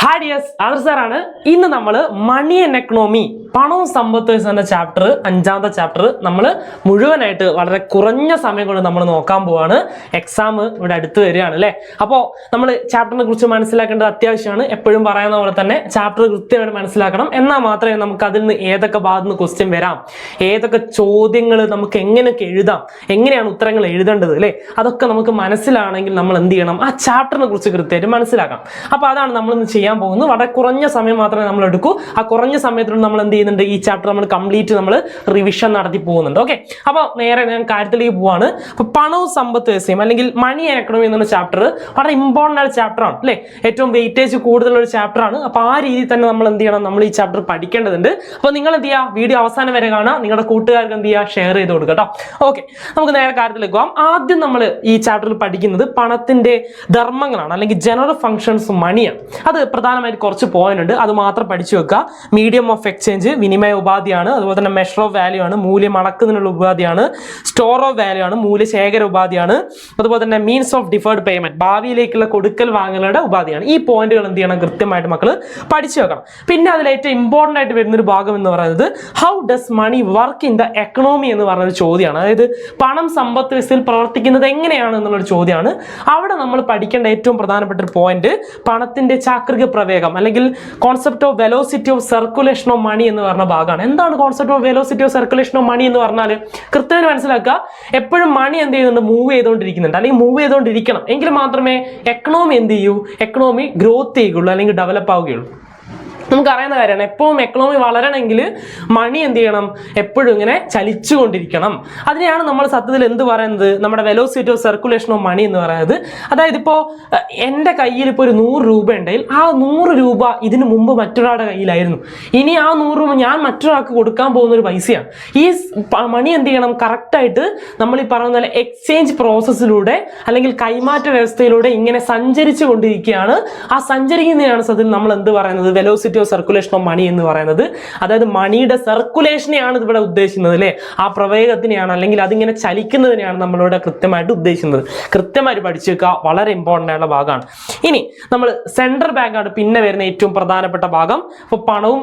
Hi dears, other സാറാണ്. ഇന്ന് നമ്മൾ മണി ആൻഡ് എക്കണോമി, പണവും സമ്പത്തും എന്ന ചാപ്റ്റർ, 5ാമത്തെ ചാപ്റ്റർ നമ്മൾ മുഴുവനായിട്ട് വളരെ കുറഞ്ഞ സമയം കൊണ്ട് നമ്മൾ നോക്കാൻ പോവാണ്. എക്സാം ഇവിടെ അടുത്ത് വരികയാണ് അല്ലേ. അപ്പോൾ നമ്മൾ ചാപ്റ്ററിനെ കുറിച്ച് മനസ്സിലാക്കേണ്ടത് അത്യാവശ്യമാണ്. എപ്പോഴും പറയുന്ന പോലെ തന്നെ ചാപ്റ്റർ കൃത്യമായിട്ട് മനസ്സിലാക്കണം. എന്നാൽ മാത്രമേ നമുക്ക് അതിൽ നിന്ന് ഏതൊക്കെ ഭാഗത്ത് നിന്ന് ക്വസ്റ്റ്യൻ വരാം, ഏതൊക്കെ ചോദ്യങ്ങൾ നമുക്ക് എങ്ങനെയൊക്കെ എഴുതാം, എങ്ങനെയാണ് ഉത്തരങ്ങൾ എഴുതേണ്ടത് അല്ലേ, അതൊക്കെ നമുക്ക് മനസ്സിലാണെങ്കിൽ നമ്മൾ എന്ത് ചെയ്യണം, ആ ചാപ്റ്ററിനെ കുറിച്ച് കൃത്യമായിട്ട് മനസ്സിലാക്കാം. അപ്പോൾ അതാണ് നമ്മളിന്ന് ചെയ്യാൻ പോകുന്നത്. വളരെ കുറഞ്ഞ സമയം മാത്രമേ നമ്മൾ എടുക്കൂ. ആ കുറഞ്ഞ സമയത്തിലൂടെ നമ്മൾ എന്ത് ചെയ്യുന്നുണ്ട്, ഈ ചാപ്റ്റർ നമ്മൾ കംപ്ലീറ്റ് നമ്മൾ റിവിഷൻ നടത്തി പോകുന്നുണ്ട്. ഓക്കെ, അപ്പോൾ നേരെ ഞാൻ കാര്യത്തിലേക്ക് പോവാണ്. അപ്പോൾ പണവും സമ്പത്ത് വ്യവസ്ഥയും അല്ലെങ്കിൽ മണി ആൻഡ് എക്കണോമി എന്നുള്ള ചാപ്റ്റർ വളരെ ഇമ്പോർട്ടൻ്റ് ആയ ചാപ്റ്റർ ആണ് അല്ലേ, ഏറ്റവും വെയിറ്റേജ് കൂടുതലുള്ള ഒരു ചാപ്റ്റർ ആണ്. അപ്പോൾ ആ രീതിയിൽ തന്നെ നമ്മൾ എന്ത് ചെയ്യണം, നമ്മൾ ഈ ചാപ്റ്റർ പഠിക്കേണ്ടതുണ്ട്. അപ്പോൾ നിങ്ങൾ എന്ത് ചെയ്യുക, വീഡിയോ അവസാനം വരെ കാണുക, നിങ്ങളുടെ കൂട്ടുകാർക്ക് എന്ത് ചെയ്യുക, ഷെയർ ചെയ്ത് കൊടുക്കുക കേട്ടോ. ഓക്കെ, നമുക്ക് നേരെ കാര്യത്തിലേക്ക് പോകാം. ആദ്യം നമ്മൾ ഈ ചാപ്റ്ററിൽ പഠിക്കുന്നത് പണത്തിന്റെ ധർമ്മങ്ങളാണ് അല്ലെങ്കിൽ ജനറൽ ഫങ്ഷൻസ് മണിയാണ്. അത് പ്രധാനമായിട്ട് കുറച്ച് പോയിന്റ് ഉണ്ട്, അത് മാത്രം പഠിച്ചു വെക്കുക. മീഡിയം ഓഫ് എക്സ്ചേഞ്ച് വിനിമയ ഉപാധിയാണ്, അതുപോലെ തന്നെ മെഷർ ഓഫ് വാല്യൂ ആണ്, മൂല്യം അളക്കുന്നതിനുള്ള ഉപാധിയാണ്. സ്റ്റോർ ഓഫ് വാല്യൂ ആണ്, മൂല്യശേഖര ഉപാധിയാണ്. അതുപോലെ തന്നെ മീൻസ് ഓഫ് ഡിഫേർഡ് പേയ്മെന്റ്, ഭാവിയിലേക്കുള്ള കൊടുക്കൽ വാങ്ങലുടെ ഉപാധിയാണ്. ഈ പോയിന്റുകൾ എന്ത് ചെയ്യണം, കൃത്യമായിട്ട് മക്കൾ പഠിച്ചു വെക്കണം. പിന്നെ അതിൽ ഏറ്റവും ഇമ്പോർട്ടൻ്റ് ആയിട്ട് വരുന്ന ഒരു ഭാഗം എന്ന് പറയുന്നത് how does money work in the economy എന്ന് പറയുന്ന ചോദ്യമാണ്. അതായത് പണം സമ്പത്ത് വ്യവസ്ഥയിൽ പ്രവർത്തിക്കുന്നത് എങ്ങനെയാണ് എന്നുള്ളൊരു ചോദ്യമാണ്. അവിടെ നമ്മൾ പഠിക്കേണ്ട ഏറ്റവും പ്രധാനപ്പെട്ട ഒരു പോയിന്റ് പണത്തിന്റെ ചാക്രിക പ്രവേഗം അല്ലെങ്കിൽ concept of velocity of circulation of money എന്ന് പറഞ്ഞ ഭാഗമാണ്. എന്താണ് concept of velocity of circulation of money എന്ന് പറഞ്ഞാൽ കൃത്യമായി മനസ്സിലാക്കുക. എപ്പോഴും മണി എന്ത് ചെയ്യുന്നുണ്ട്, മൂവ് ചെയ്തുകൊണ്ടിരിക്കുന്നുണ്ട് അല്ലെങ്കിൽ മൂവ് ചെയ്തുകൊണ്ടിരിക്കണം. എങ്കിൽ മാത്രമേ എക്കണോമി എന്ത് ചെയ്യൂ, എക്കണോമി ഗ്രോത്ത് ചെയ്യുകയുള്ളൂ അല്ലെങ്കിൽ ഡെവലപ്പ് ആവുകയുള്ളൂ. നമുക്കറിയുന്ന കാര്യമാണ്, എപ്പോഴും എക്കണോമി വളരണമെങ്കിൽ മണി എന്ത് ചെയ്യണം, എപ്പോഴും ഇങ്ങനെ ചലിച്ചുകൊണ്ടിരിക്കണം. അതിനെയാണ് നമ്മൾ സത്യത്തിൽ എന്ത് പറയുന്നത്, നമ്മുടെ velocity of circulation of money എന്ന് പറയുന്നത്. അതായത് ഇപ്പോൾ എൻ്റെ കയ്യിൽ ഇപ്പോൾ ഒരു 100 രൂപ ഉണ്ടെങ്കിൽ ആ 100 രൂപ ഇതിനു മുമ്പ് മറ്റൊരാളുടെ കയ്യിലായിരുന്നു. ഇനി ആ 100 രൂപ ഞാൻ മറ്റൊരാൾക്ക് കൊടുക്കാൻ പോകുന്ന ഒരു പൈസയാണ്. ഈ മണി എന്ത് ചെയ്യണം, കറക്റ്റായിട്ട് നമ്മൾ ഈ പറയുന്ന പോലെ എക്സ്ചേഞ്ച് പ്രോസസ്സിലൂടെ അല്ലെങ്കിൽ കൈമാറ്റ വ്യവസ്ഥയിലൂടെ ഇങ്ങനെ സഞ്ചരിച്ചു കൊണ്ടിരിക്കുകയാണ്. ആ സഞ്ചരിക്കുന്നതാണ് സത്യത്തിൽ നമ്മൾ എന്ത് പറയുന്നത്, velocity of circulation of money എന്ന് പറയുന്നത്. അതായത് മണിയുടെ സർക്കുലേഷനെയാണ് ഇവിടെ ഉദ്ദേശിക്കുന്നത് അല്ലേ, ആ പ്രവേഗത്തിനെയാണ് അല്ലെങ്കിൽ അതിങ്ങനെ ചലിക്കുന്നതിനെയാണ് നമ്മളിവിടെ കൃത്യമായിട്ട് ഉദ്ദേശിക്കുന്നത്. കൃത്യമായിട്ട് പഠിച്ചു വെക്കുക, വളരെ ഇമ്പോർട്ടൻ്റ് ആയിട്ടുള്ള ഭാഗമാണ്. ഇനി നമ്മൾ സെൻട്രൽ ബാങ്ക് ആണ് പിന്നെ വരുന്ന ഏറ്റവും പ്രധാനപ്പെട്ട ഭാഗം. ഇപ്പോൾ പണവും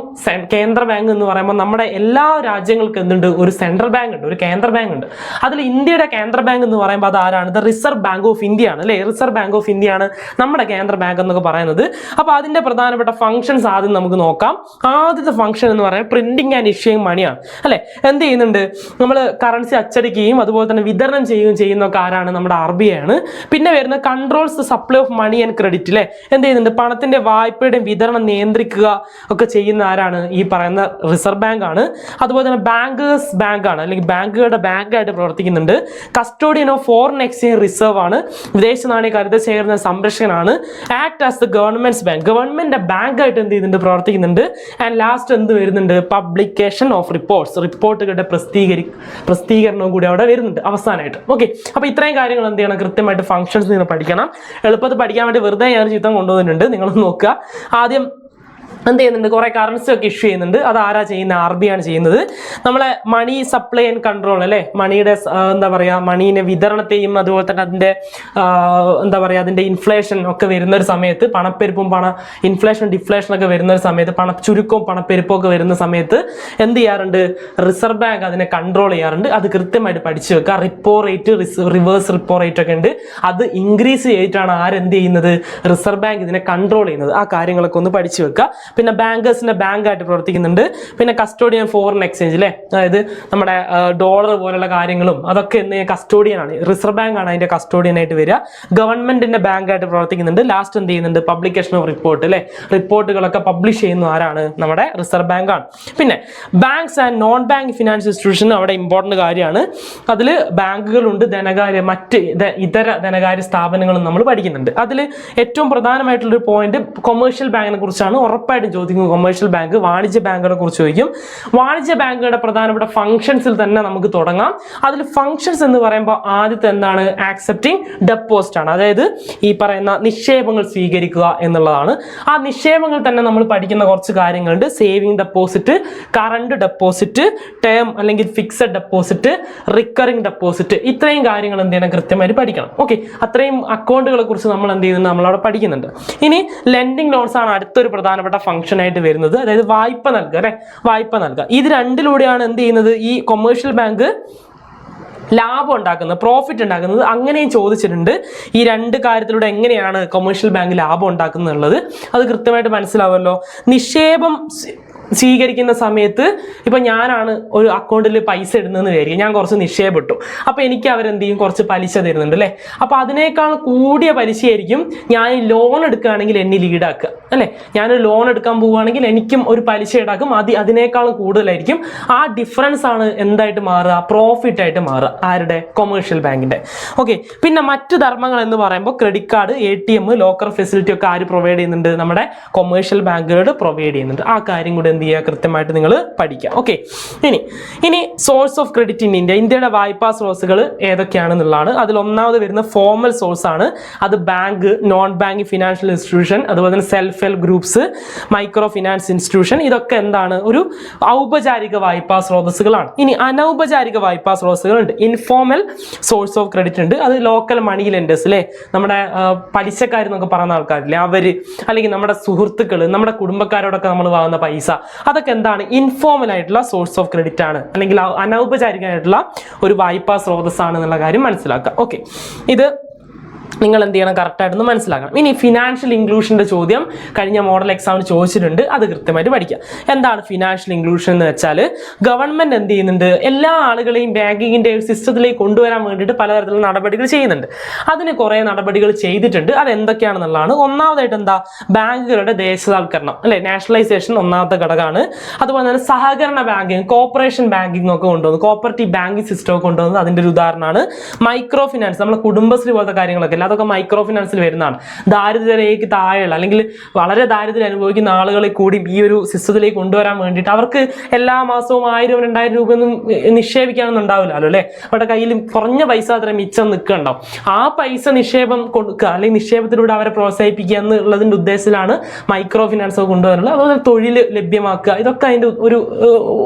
കേന്ദ്ര ബാങ്ക് എന്ന് പറയുമ്പോൾ നമ്മുടെ എല്ലാ രാജ്യങ്ങൾക്കും എന്തുണ്ട്, ഒരു സെൻട്രൽ ബാങ്ക് ഉണ്ട്, ഒരു കേന്ദ്ര ബാങ്ക് ഉണ്ട്. അതിൽ ഇന്ത്യയുടെ കേന്ദ്ര ബാങ്ക് എന്ന് പറയുമ്പോൾ അത് ആരാണ്, the reserve bank of India ആണ് അല്ലേ. റിസർവ് ബാങ്ക് ഓഫ് ഇന്ത്യ ആണ് നമ്മുടെ കേന്ദ്ര ബാങ്ക് എന്നൊക്കെ പറയുന്നത്. അപ്പോൾ അതിന്റെ പ്രധാനപ്പെട്ട ഫംഗ്ഷൻസ് ആദ്യം നമുക്ക് നോക്കാം. ആദ്യത്തെ ഫംഗ്ഷൻ എന്ന് പറയുന്നത് പ്രിന്റിംഗ് ആൻഡ് ഇഷ്യൂയിങ് മണിയാണ് അല്ലെ. എന്ത് ചെയ്യുന്നുണ്ട്, നമ്മൾ കറൻസി അച്ചടിക്കുകയും അതുപോലെ തന്നെ വിതരണം ചെയ്യുകയും ചെയ്യുന്നൊക്കെ ആരാണ്, നമ്മുടെ RBI ആണ്. പിന്നെ വരുന്ന controls the supply of money and credit അല്ലെ. എന്ത് ചെയ്യുന്നുണ്ട്, പണത്തിന്റെ വായ്പയുടെ വിതരണം നിയന്ത്രിക്കുക ഒക്കെ ചെയ്യുന്ന ആരാണ്, ഈ പറയുന്ന റിസർവ് ബാങ്ക് ആണ്. അതുപോലെ തന്നെ ബാങ്കേഴ്സ് ബാങ്ക് ആണ് അല്ലെങ്കിൽ ബാങ്കുകളുടെ ബാങ്കായിട്ട് പ്രവർത്തിക്കുന്നുണ്ട്. Custodian of foreign exchange reserve ആണ്, വിദേശ നാണയ കരുതൽ ശേഖരണ സംരക്ഷകനാണ്. Act as the government's bank, ഗവൺമെന്റിന്റെ ബാങ്ക് ആയിട്ട് എന്ത് ചെയ്യുന്നുണ്ട്, പ്രവർത്തിക്കുന്നുണ്ട്. ആൻഡ് ലാസ്റ്റ് എന്ത് വരുന്നുണ്ട്, പബ്ലിക്കേഷൻ ഓഫ് റിപ്പോർട്ട്സ്, റിപ്പോർട്ടുകളുടെ പ്രസിദ്ധീകരണവും കൂടി അവിടെ വരുന്നുണ്ട് അവസാനമായിട്ട്. ഓക്കെ, അപ്പോൾ ഇത്രയും കാര്യങ്ങൾ എന്ത് ചെയ്യണം, കൃത്യമായിട്ട് ഫംഗ്ഷൻസ് നിങ്ങൾ പഠിക്കണം. എളുപ്പത്തിൽ പഠിക്കാൻ വേണ്ടി വെറുതെ ഞാൻ ചിത്രം കൊണ്ടുവന്നിട്ടുണ്ട്, നിങ്ങളൊന്ന് നോക്കുക. ആദ്യം എന്ത് ചെയ്യുന്നുണ്ട്, കുറെ കറൻസി ഒക്കെ ഇഷ്യൂ ചെയ്യുന്നുണ്ട്. അത് ആരാ ചെയ്യുന്നത്, RBI ആണ് ചെയ്യുന്നത്. നമ്മളെ മണി സപ്ലൈ ആൻഡ് കൺട്രോൾ അല്ലേ, മണിയുടെ എന്താ പറയുക, മണീനെ വിതരണത്തെയും അതുപോലെ തന്നെ അതിൻ്റെ എന്താ പറയുക, അതിൻ്റെ ഇൻഫ്ലേഷൻ ഒക്കെ വരുന്ന ഒരു സമയത്ത്, പണപ്പെരുപ്പും ഇൻഫ്ലേഷൻ ഡിഫ്ലേഷൻ ഒക്കെ വരുന്ന ഒരു സമയത്ത്, പണച്ചുരുക്കവും പണപ്പെരുപ്പവും ഒക്കെ വരുന്ന സമയത്ത് എന്ത് ചെയ്യാറുണ്ട്, റിസർവ് ബാങ്ക് അതിനെ കൺട്രോൾ ചെയ്യാറുണ്ട്. അത് കൃത്യമായിട്ട് പഠിച്ചു വെക്കുക. Repo rate, reverse repo rate ഒക്കെ ഉണ്ട്. അത് ഇൻക്രീസ് ചെയ്തിട്ടാണ് ആരെന്ത് ചെയ്യുന്നത്, റിസർവ് ബാങ്ക് ഇതിനെ കൺട്രോൾ ചെയ്യുന്നത്. ആ കാര്യങ്ങളൊക്കെ ഒന്ന് പഠിച്ചു വെക്കുക. പിന്നെ ബാങ്കേഴ്സിന്റെ ബാങ്ക് ആയിട്ട് പ്രവർത്തിക്കുന്നുണ്ട്. പിന്നെ കസ്റ്റോഡിയൻ ഫോറിൻ എക്സ്ചേഞ്ച് അല്ലേ, അതായത് നമ്മുടെ ഡോളർ പോലുള്ള കാര്യങ്ങളും അതൊക്കെ കസ്റ്റോഡിയൻ ആണ്, റിസർവ് ബാങ്ക് ആണ് അതിന്റെ കസ്റ്റോഡിയൻ ആയിട്ട് വരിക. ഗവൺമെന്റിന്റെ ബാങ്ക് ആയിട്ട് പ്രവർത്തിക്കുന്നുണ്ട്. ലാസ്റ്റ് എന്ത് ചെയ്യുന്നുണ്ട്, പബ്ലിക്കേഷൻ ഓഫ് റിപ്പോർട്ട് അല്ലെ, റിപ്പോർട്ടുകളൊക്കെ പബ്ലിഷ് ചെയ്യുന്ന ആരാണ്, നമ്മുടെ റിസർവ് ബാങ്ക് ആണ്. പിന്നെ banks and non bank financial institution അവിടെ ഇമ്പോർട്ടന്റ് കാര്യമാണ്. അതിൽ ബാങ്കുകളുണ്ട്, മറ്റ് ഇതര ധനകാര്യ സ്ഥാപനങ്ങളും നമ്മൾ പഠിക്കുന്നുണ്ട്. അതിൽ ഏറ്റവും പ്രധാനമായിട്ടുള്ളൊരു പോയിന്റ് കൊമേഴ്ഷ്യൽ ബാങ്കിനെ കുറിച്ചാണ്. ഉറപ്പായിട്ട് ഉറപ്പായിട്ടും ചോദിക്കും കൊമേഴ്ഷ്യൽ ബാങ്ക്. വാണിജ്യ ബാങ്കുകളെ കുറിച്ച് ചോദിക്കും. വാണിജ്യ ബാങ്കുകളുടെ പ്രധാനപ്പെട്ട ഫംഗ്ഷൻസിൽ തന്നെ നമുക്ക് തുടങ്ങാം. അതിൽ ഫംഗ്ഷൻസ് എന്ന് പറയുമ്പോൾ ആദ്യത്തെ എന്താണ്? ആക്സെപ്റ്റിംഗ് ഡെപ്പോസിറ്റ് ആണ്. അതായത് ഈ പറയുന്ന നിക്ഷേപങ്ങൾ സ്വീകരിക്കുക എന്നുള്ളതാണ്. ആ നിക്ഷേപങ്ങൾ തന്നെ നമ്മൾ പഠിക്കുന്ന കുറച്ച് കാര്യങ്ങളുണ്ട്. Saving deposit, current deposit, term അല്ലെങ്കിൽ ഫിക്സഡ് ഡെപ്പോസിറ്റ്, റിക്കറിംഗ് ഡെപ്പോസിറ്റ്, ഇത്രയും കാര്യങ്ങൾ എന്ത് ചെയ്യണം? കൃത്യമായിട്ട് പഠിക്കണം. ഓക്കെ, അത്രയും അക്കൗണ്ടുകളെ കുറിച്ച് നമ്മൾ എന്ത് ചെയ്യുന്നത്? നമ്മളവിടെ പഠിക്കുന്നുണ്ട്. ഇനി ലെൻഡിങ് ലോൺസ് ആണ് അടുത്തൊരു പ്രധാനപ്പെട്ട ഫംഗ്ഷൻ ആയിട്ട് വരുന്നത്. അതായത് വായ്പ നൽകുക അല്ലെ, വായ്പ നൽകുക. ഇത് രണ്ടിലൂടെയാണ് എന്ത് ചെയ്യുന്നത്? ഈ കൊമേഴ്ഷ്യൽ ബാങ്ക് ലാഭം ഉണ്ടാക്കുന്നത്, പ്രോഫിറ്റ് ഉണ്ടാക്കുന്നത്. അങ്ങനെയും ചോദിച്ചിട്ടുണ്ട്. ഈ രണ്ട് കാര്യത്തിലൂടെ എങ്ങനെയാണ് കൊമേഴ്ഷ്യൽ ബാങ്ക് ലാഭം ഉണ്ടാക്കുന്നത് എന്നുള്ളത് അത് കൃത്യമായിട്ട് മനസ്സിലാവുമല്ലോ. നിക്ഷേപം സ്വീകരിക്കുന്ന സമയത്ത് ഇപ്പൊ ഞാനാണ് ഒരു അക്കൗണ്ടിൽ പൈസ ഇടുന്നതെന്ന് വിചാരിക്കും, ഞാൻ കുറച്ച് നിക്ഷേപം ഇട്ടു. അപ്പൊ എനിക്ക് അവരെന്ത് ചെയ്യും? കുറച്ച് പലിശ തരുന്നുണ്ട് അല്ലെ. അപ്പൊ അതിനേക്കാൾ കൂടിയ പലിശയായിരിക്കും ഞാൻ ലോൺ എടുക്കുകയാണെങ്കിൽ എന്നിൽ ഈടാക്കുക അല്ലെ. ഞാനൊരു ലോൺ എടുക്കാൻ പോവുകയാണെങ്കിൽ എനിക്കും ഒരു പലിശ ഈടാക്കും. അതിനേക്കാളും കൂടുതലായിരിക്കും. ആ ഡിഫറൻസ് ആണ് എന്തായിട്ട് മാറുക? പ്രോഫിറ്റ് ആയിട്ട് മാറുക. ആരുടെ? കൊമേഴ്ഷ്യൽ ബാങ്കിന്റെ. ഓക്കെ, പിന്നെ മറ്റു ധർമ്മങ്ങൾ എന്ന് പറയുമ്പോൾ credit card, ATM, locker facility ഒക്കെ ആര് പ്രൊവൈഡ് ചെയ്യുന്നുണ്ട്? നമ്മുടെ കൊമേഴ്ഷ്യൽ ബാങ്കുകൾ പ്രൊവൈഡ് ചെയ്യുന്നുണ്ട്. ആ കാര്യം കൂടെ എന്ത് ചെയ്യുക? കൃത്യമായിട്ട് നിങ്ങൾ പഠിക്കുക. ഓക്കെ, ഇനി source of credit in India. ഇന്ത്യയുടെ വായ്പാ സ്രോതസ്സുകൾ ഏതൊക്കെയാണെന്നുള്ളതാണ്. അതിൽ ഒന്നാമത് വരുന്ന ഫോർമൽ സോഴ്സ് ആണ്. അത് bank, non bank financial institution, അതുപോലെ തന്നെ self help groups, micro finance institution, ഇതൊക്കെ എന്താണ്? ഒരു ഔപചാരിക വായ്പാ സ്രോതസ്സുകളാണ്. ഇനി അനൗപചാരിക വായ്പാ സ്രോതസ്സുകളുണ്ട്. ഇൻഫോർമൽ സോഴ്സ് ഓഫ് ക്രെഡിറ്റ് ഉണ്ട്. അത് ലോക്കൽ മണി ലെൻഡേഴ്സ് അല്ലേ, നമ്മുടെ പലിശക്കാരെന്നൊക്കെ പറയുന്ന ആൾക്കാരില്ലേ, അവര്, അല്ലെങ്കിൽ നമ്മുടെ സുഹൃത്തുക്കൾ, നമ്മുടെ കുടുംബക്കാരോടൊക്കെ നമ്മൾ വാങ്ങുന്ന പൈസ, അതൊക്കെ എന്താണ്? ഇൻഫോർമൽ ആയിട്ടുള്ള സോഴ്സ് ഓഫ് ക്രെഡിറ്റ് ആണ്, അല്ലെങ്കിൽ അനൗപചാരികമായിട്ടുള്ള ഒരു വായ്പാ സ്രോതസ്സാണ് എന്നുള്ള കാര്യം മനസ്സിലാക്കുക. ഓക്കെ, ഇത് നിങ്ങൾ എന്ത് ചെയ്യണം? കറക്റ്റായിട്ടൊന്ന് മനസ്സിലാക്കണം. ഇനി ഫിനാൻഷ്യൽ ഇൻക്ലൂഷൻ്റെ ചോദ്യം കഴിഞ്ഞ മോഡൽ എക്സാമിന് ചോദിച്ചിട്ടുണ്ട്. അത് കൃത്യമായിട്ട് പഠിക്കുക. എന്താണ് ഫിനാൻഷ്യൽ ഇൻക്ലൂഷൻ എന്ന് വെച്ചാൽ, ഗവൺമെന്റ് എന്ത് ചെയ്യുന്നുണ്ട്? എല്ലാ ആളുകളെയും ബാങ്കിങ്ങിന്റെ സിസ്റ്റത്തിലേക്ക് കൊണ്ടുവരാൻ വേണ്ടിയിട്ട് പലതരത്തിലുള്ള നടപടികൾ ചെയ്യുന്നുണ്ട്. അതിന് കുറേ നടപടികൾ ചെയ്തിട്ടുണ്ട്. അത് എന്തൊക്കെയാണെന്നുള്ളതാണ്. ഒന്നാമതായിട്ട് എന്താ? ബാങ്കുകളുടെ ദേശസാൽക്കരണം അല്ലെ, നാഷണലൈസേഷൻ ഒന്നാമത്തെ ഘടകമാണ്. അതുപോലെ തന്നെ സഹകരണ ബാങ്കിങ്, കോർപ്പറേഷൻ ബാങ്കിങ് ഒക്കെ കൊണ്ടുവന്നു, കോപ്പറേറ്റീവ് ബാങ്കിങ് സിസ്റ്റം ഒക്കെ കൊണ്ടുവന്നത് അതിന്റെ ഒരു ഉദാഹരണമാണ്. മൈക്രോ ഫിനാൻസ്, നമ്മളെ കുടുംബശ്രീ പോലത്തെ കാര്യങ്ങളൊക്കെ അതൊക്കെ മൈക്രോ ഫിനാൻസിൽ വരുന്നതാണ്. ദാരിദ്ര്യരേഖയ്ക്ക് താഴെയുള്ള അല്ലെങ്കിൽ വളരെ ദാരിദ്ര്യം അനുഭവിക്കുന്ന ആളുകളെ കൂടി ഈ ഒരു സിസ്റ്റത്തിലേക്ക് കൊണ്ടുവരാൻ വേണ്ടിയിട്ട് അവർക്ക് എല്ലാ മാസവും 1000-2000 രൂപ ഒന്നും നിക്ഷേപിക്കാനൊന്നും ഉണ്ടാവില്ലല്ലോ അല്ലെ. അവരുടെ കയ്യിൽ കുറഞ്ഞ പൈസ അത്ര മിച്ചം നിൽക്കുന്നുണ്ടാവും. ആ പൈസ നിക്ഷേപം കൊടുക്കുക അല്ലെങ്കിൽ നിക്ഷേപത്തിലൂടെ അവരെ പ്രോത്സാഹിപ്പിക്കുക എന്നുള്ളതിന്റെ ഉദ്ദേശത്തിലാണ് മൈക്രോ ഫിനാൻസ് ഒക്കെ കൊണ്ടുവരുന്നത്. അതുപോലെ തൊഴിൽ ലഭ്യമാക്കുക, ഇതൊക്കെ അതിന്റെ ഒരു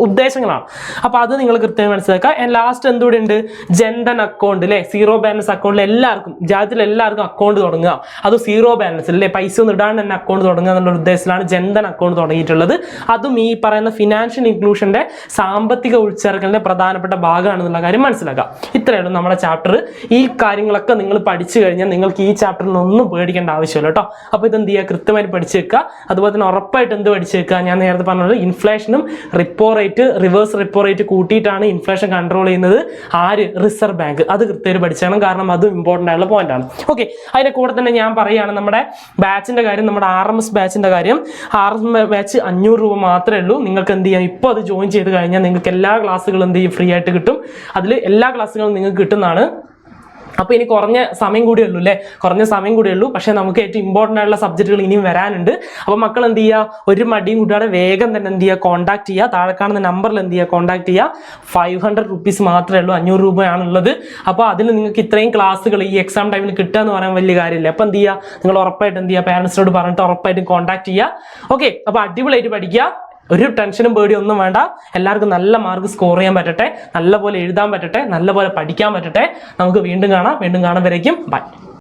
ഉദ്ദേശങ്ങളാണ്. അപ്പൊ അത് നിങ്ങൾ കൃത്യമായി മനസ്സിലാക്കുക. ലാസ്റ്റ് എന്തുകൂടെ ഉണ്ട്? ജൻധൻ അക്കൗണ്ട് അല്ലെ, സീറോ ബാലൻസ് അക്കൗണ്ടിൽ എല്ലാവർക്കും, രാജ്യത്തിൽ എല്ലാവർക്കും അക്കൗണ്ട് തുടങ്ങുക. അത് സീറോ ബാലൻസ് അല്ലേ, പൈസ ഒന്നും ഇടാണ്ട് തന്നെ അക്കൗണ്ട് തുടങ്ങുക എന്നുള്ള ഉദ്ദേശത്തിലാണ് ജൻധൻ അക്കൗണ്ട് തുടങ്ങിയിട്ടുള്ളത്. അതും ഈ പറയുന്ന ഫിനാൻഷ്യൽ ഇൻക്ലൂഷന്റെ സാമ്പത്തിക ഉൾച്ചേർക്കലിന്റെ പ്രധാനപ്പെട്ട ഭാഗമാണെന്നുള്ള കാര്യം മനസ്സിലാക്കുക. ഇത്രയാണ് നമ്മുടെ ചാപ്റ്റർ. ഈ കാര്യങ്ങളൊക്കെ നിങ്ങൾ പഠിച്ചു കഴിഞ്ഞാൽ നിങ്ങൾക്ക് ഈ ചാപ്റ്ററിന് ഒന്നും പേടിക്കേണ്ട ആവശ്യമില്ല കേട്ടോ. അപ്പോൾ ഇതെന്ത് ചെയ്യുക? കൃത്യമായിട്ട് പഠിച്ചു വെക്കുക. അതുപോലെ തന്നെ ഉറപ്പായിട്ട് എന്ത് പഠിച്ചു വെക്കുക? ഞാൻ നേരത്തെ പറഞ്ഞത് ഇൻഫ്ലേഷനും repo rate, reverse repo rate കൂട്ടിയിട്ടാണ് ഇൻഫ്ലേഷൻ കൺട്രോൾ ചെയ്യുന്നത്. ആര്? Reserve bank. അത് കൃത്യമായിട്ട് പഠിച്ചാണ്, കാരണം അതും ഇമ്പോർട്ടൻ്റ് ആയിട്ടുള്ള പോയിന്റ് ആണ്. ഓക്കെ, അതിന്റെ കൂടെ തന്നെ ഞാൻ പറയുകയാണ് നമ്മുടെ ബാച്ചിന്റെ കാര്യം, നമ്മുടെ RMS ബാച്ചിന്റെ കാര്യം. RMS ബാച്ച് 500 രൂപ മാത്രമേ ഉള്ളൂ. നിങ്ങൾക്ക് എന്ത് ചെയ്യാം? ഇപ്പോൾ അത് ജോയിൻ ചെയ്ത് കഴിഞ്ഞാൽ നിങ്ങൾക്ക് എല്ലാ ക്ലാസ്സുകളും എന്ത് ചെയ്യും? ഫ്രീ ആയിട്ട് കിട്ടും. അതിൽ എല്ലാ ക്ലാസ്സുകളും നിങ്ങൾക്ക് കിട്ടുന്നതാണ്. അപ്പോൾ ഇനി കുറഞ്ഞ സമയം കൂടിയേ ഉള്ളൂ അല്ലേ, കുറഞ്ഞ സമയം കൂടിയേ ഉള്ളൂ. പക്ഷേ നമുക്ക് ഏറ്റവും ഇമ്പോർട്ടൻ്റ് ആയിട്ടുള്ള സബ്ജക്റ്റുകൾ ഇനിയും വരാനുണ്ട്. അപ്പോൾ മക്കൾ എന്ത് ചെയ്യുക? ഒരു മടിയും കൂടാതെ വേഗം തന്നെ എന്ത് ചെയ്യുക? കോൺടാക്ട് ചെയ്യുക. താഴെ കാണുന്ന നമ്പറിൽ എന്ത് ചെയ്യുക? കോൺടാക്ട് ചെയ്യുക. 500 റുപ്പീസ് മാത്രമേ ഉള്ളൂ, 500 രൂപയാണുള്ളത്. അപ്പോൾ അതിന് നിങ്ങൾക്ക് ഇത്രയും ക്ലാസ്സുകൾ ഈ എക്സാം ടൈമിൽ കിട്ടുക എന്ന് പറയാൻ വലിയ കാര്യമില്ല. അപ്പോൾ എന്ത് ചെയ്യുക? നിങ്ങൾ ഉറപ്പായിട്ട് എന്ത് ചെയ്യുക? പാരൻസിനോട് പറഞ്ഞിട്ട് ഉറപ്പായിട്ടും കോൺടാക്ട് ചെയ്യുക. ഓക്കെ, അപ്പോൾ അടിപൊളിയായിട്ട് പഠിക്കുക. ഒരു ടെൻഷനും പേടിയും ഒന്നും വേണ്ട. എല്ലാവർക്കും നല്ല മാർക്ക് സ്കോർ ചെയ്യാൻ പറ്റട്ടെ, നല്ലപോലെ എഴുതാൻ പറ്റട്ടെ, നല്ലപോലെ പഠിക്കാൻ പറ്റട്ടെ. നമുക്ക് വീണ്ടും കാണാം. വീണ്ടും കാണുമ്പോഴേക്കും ബൈ.